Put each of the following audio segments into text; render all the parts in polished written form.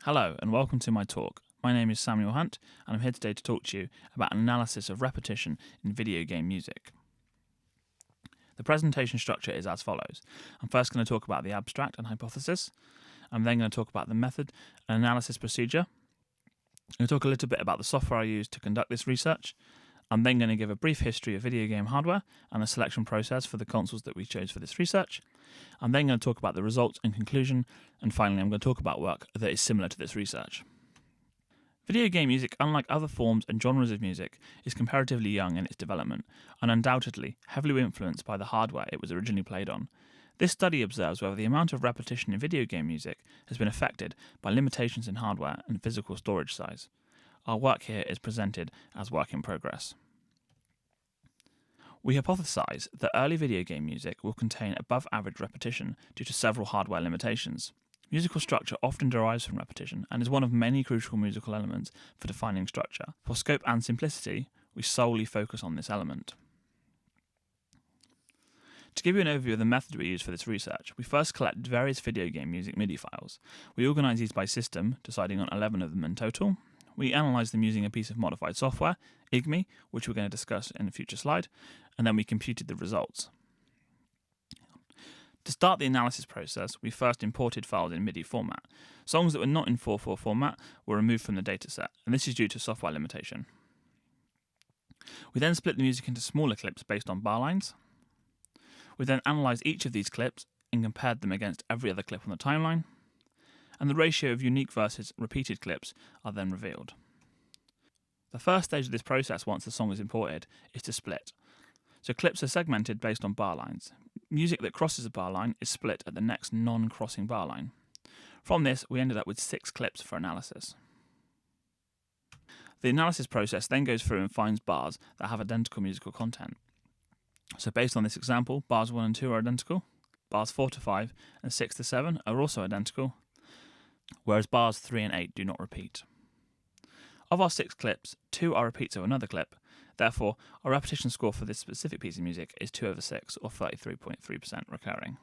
Hello and welcome to my talk. My name is Samuel Hunt and I'm here today to talk to you about an analysis of repetition in video game music. The presentation structure is as follows. I'm first going to talk about the abstract and hypothesis. I'm then going to talk about the method and analysis procedure. I'm going to talk a little bit about the software I used to conduct this research. I'm then going to give a brief history of video game hardware and the selection process for the consoles that we chose for this research. I'm then going to talk about the results and conclusion, and finally I'm going to talk about work that is similar to this research. Video game music, unlike other forms and genres of music, is comparatively young in its development and undoubtedly heavily influenced by the hardware it was originally played on. This study observes whether the amount of repetition in video game music has been affected by limitations in hardware and physical storage size. Our work here is presented as work in progress. We hypothesize that early video game music will contain above average repetition due to several hardware limitations. Musical structure often derives from repetition and is one of many crucial musical elements for defining structure. For scope and simplicity, we solely focus on this element. To give you an overview of the method we use for this research, we first collect various video game music MIDI files. We organise these by system, deciding on 11 of them in total. We analyse them using a piece of modified software, Csmc, which we're going to discuss in a future slide, and then we computed the results. To start the analysis process, we first imported files in MIDI format. Songs that were not in 4:4 format were removed from the dataset, and this is due to software limitation. We then split the music into smaller clips based on bar lines. We then analysed each of these clips and compared them against every other clip on the timeline, and the ratio of unique versus repeated clips are then revealed. The first stage of this process, once the song is imported, is to split. So clips are segmented based on bar lines. Music that crosses a bar line is split at the next non-crossing bar line. From this, we ended up with 6 clips for analysis. The analysis process then goes through and finds bars that have identical musical content. So based on this example, bars 1 and 2 are identical, bars 4 to 5 and 6 to 7 are also identical, whereas bars 3 and 8 do not repeat. Of our 6 clips, 2 are repeats of another clip. Therefore, our repetition score for this specific piece of music is 2/6, or 33.3% recurring.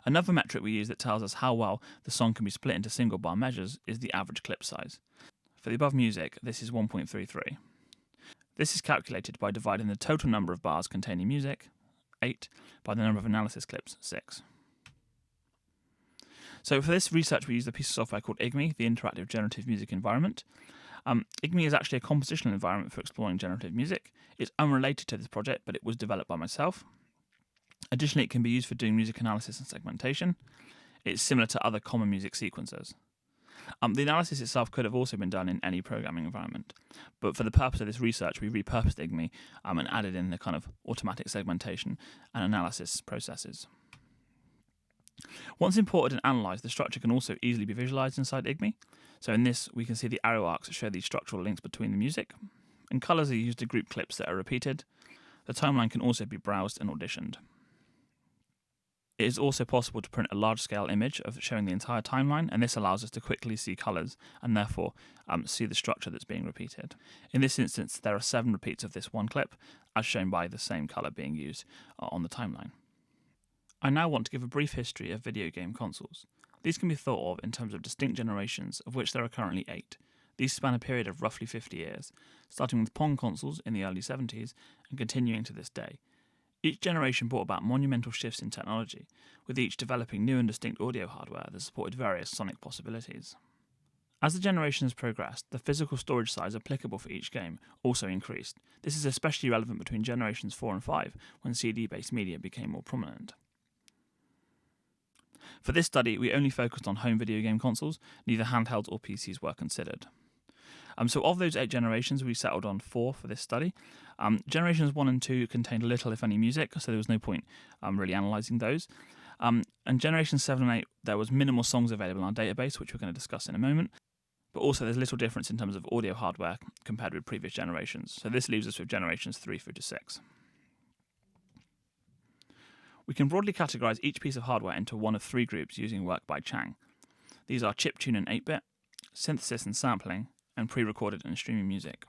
Another metric we use that tells us how well the song can be split into single bar measures is the average clip size. For the above music, this is 1.33. This is calculated by dividing the total number of bars containing music, 8, by the number of analysis clips, 6. So for this research, we used a piece of software called Csmc, the Interactive Generative Music Environment. Csmc is actually a compositional environment for exploring generative music. It's unrelated to this project, but it was developed by myself. Additionally, it can be used for doing music analysis and segmentation. It's similar to other common music sequencers. The analysis itself could have also been done in any programming environment, but for the purpose of this research, we repurposed Csmc and added in the kind of automatic segmentation and analysis processes. Once imported and analysed, the structure can also easily be visualised inside Csmc. So in this, we can see the arrow arcs show the structural links between the music, and colours are used to group clips that are repeated. The timeline can also be browsed and auditioned. It is also possible to print a large-scale image of showing the entire timeline, and this allows us to quickly see colours and therefore see the structure that's being repeated. In this instance, there are 7 repeats of this one clip, as shown by the same colour being used on the timeline. I now want to give a brief history of video game consoles. These can be thought of in terms of distinct generations, of which there are currently 8. These span a period of roughly 50 years, starting with Pong consoles in the early 70s and continuing to this day. Each generation brought about monumental shifts in technology, with each developing new and distinct audio hardware that supported various sonic possibilities. As the generations progressed, the physical storage size applicable for each game also increased. This is especially relevant between generations 4 and 5, when CD-based media became more prominent. For this study, we only focused on home video game consoles, neither handhelds or PCs were considered. So of those 8 generations, we settled on 4 for this study. Generations 1 and 2 contained little, if any, music, so there was no point really analysing those. And generations 7 and 8, there was minimal songs available on our database, which we're going to discuss in a moment. But also there's little difference in terms of audio hardware compared with previous generations. So this leaves us with generations 3 through to 6. We can broadly categorise each piece of hardware into one of 3 groups using work by Chang. These are chiptune and 8-bit, synthesis and sampling, and pre-recorded and streaming music.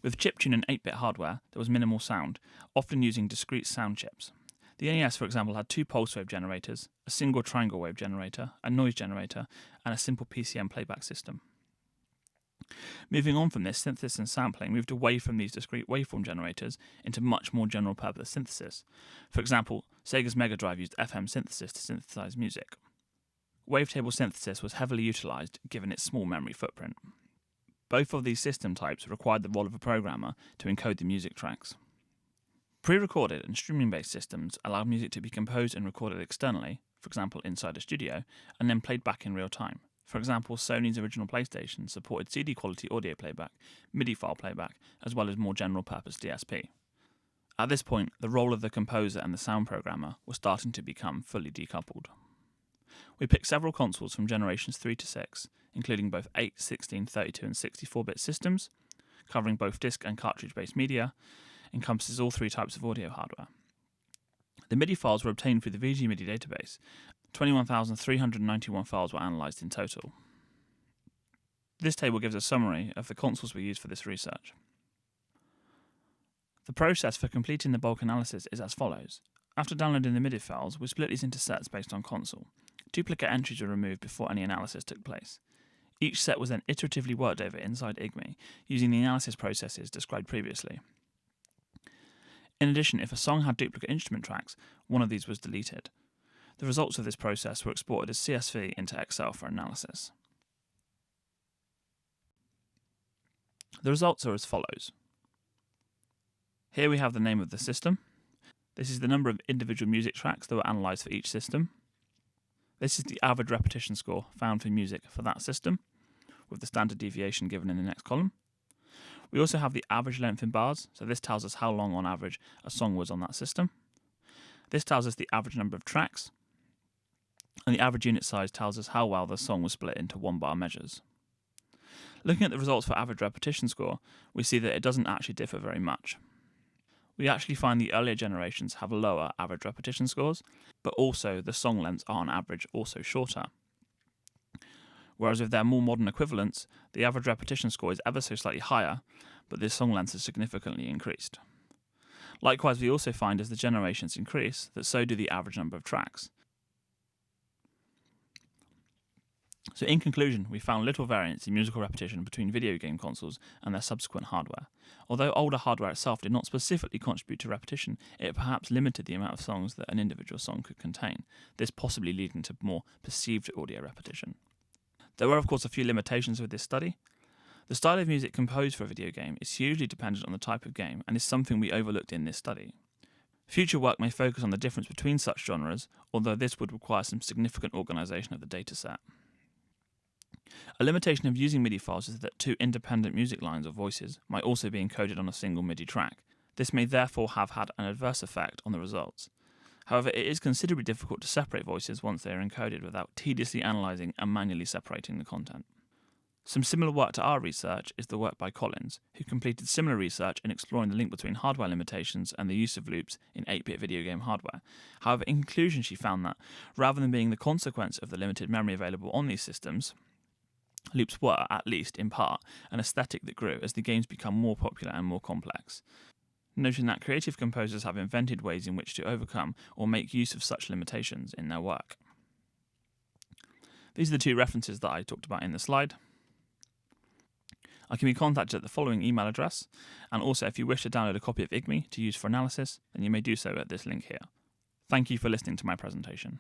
With chiptune and 8-bit hardware, there was minimal sound, often using discrete sound chips. The NES, for example, had 2 pulse wave generators, a single triangle wave generator, a noise generator, and a simple PCM playback system. Moving on from this, synthesis and sampling moved away from these discrete waveform generators into much more general purpose synthesis. For example, Sega's Mega Drive used FM synthesis to synthesize music. Wavetable synthesis was heavily utilized given its small memory footprint. Both of these system types required the role of a programmer to encode the music tracks. Pre-recorded and streaming-based systems allowed music to be composed and recorded externally, for example inside a studio, and then played back in real time. For example, Sony's original PlayStation supported CD-quality audio playback, MIDI file playback, as well as more general-purpose DSP. At this point, the role of the composer and the sound programmer was starting to become fully decoupled. We picked several consoles from generations 3 to 6, including both 8, 16, 32 and 64-bit systems, covering both disc and cartridge-based media, encompasses all 3 types of audio hardware. The MIDI files were obtained through the VG MIDI database. 21,391 files were analysed in total. This table gives a summary of the consoles we used for this research. The process for completing the bulk analysis is as follows. After downloading the MIDI files, we split these into sets based on console. Duplicate entries were removed before any analysis took place. Each set was then iteratively worked over inside IGME using the analysis processes described previously. In addition, if a song had duplicate instrument tracks, one of these was deleted. The results of this process were exported as CSV into Excel for analysis. The results are as follows. Here we have the name of the system. This is the number of individual music tracks that were analysed for each system. This is the average repetition score found for music for that system, with the standard deviation given in the next column. We also have the average length in bars, so this tells us how long on average a song was on that system. This tells us the average number of tracks, and the average unit size tells us how well the song was split into 1-bar measures. Looking at the results for average repetition score, we see that it doesn't actually differ very much. We actually find the earlier generations have lower average repetition scores, but also the song lengths are on average also shorter. Whereas with their more modern equivalents, the average repetition score is ever so slightly higher, but the song length is significantly increased. Likewise, we also find as the generations increase that so do the average number of tracks. So in conclusion, we found little variance in musical repetition between video game consoles and their subsequent hardware. Although older hardware itself did not specifically contribute to repetition, it perhaps limited the amount of songs that an individual song could contain, this possibly leading to more perceived audio repetition. There were of course a few limitations with this study. The style of music composed for a video game is hugely dependent on the type of game and is something we overlooked in this study. Future work may focus on the difference between such genres, although this would require some significant organisation of the dataset. A limitation of using MIDI files is that 2 independent music lines or voices might also be encoded on a single MIDI track. This may therefore have had an adverse effect on the results. However, it is considerably difficult to separate voices once they are encoded without tediously analysing and manually separating the content. Some similar work to our research is the work by Collins, who completed similar research in exploring the link between hardware limitations and the use of loops in 8-bit video game hardware. However, in conclusion she found that, rather than being the consequence of the limited memory available on these systems, loops were, at least in part, an aesthetic that grew as the games become more popular and more complex. Noting that creative composers have invented ways in which to overcome or make use of such limitations in their work. These are the 2 references that I talked about in the slide. I can be contacted at the following email address, and also if you wish to download a copy of IGME to use for analysis, then you may do so at this link here. Thank you for listening to my presentation.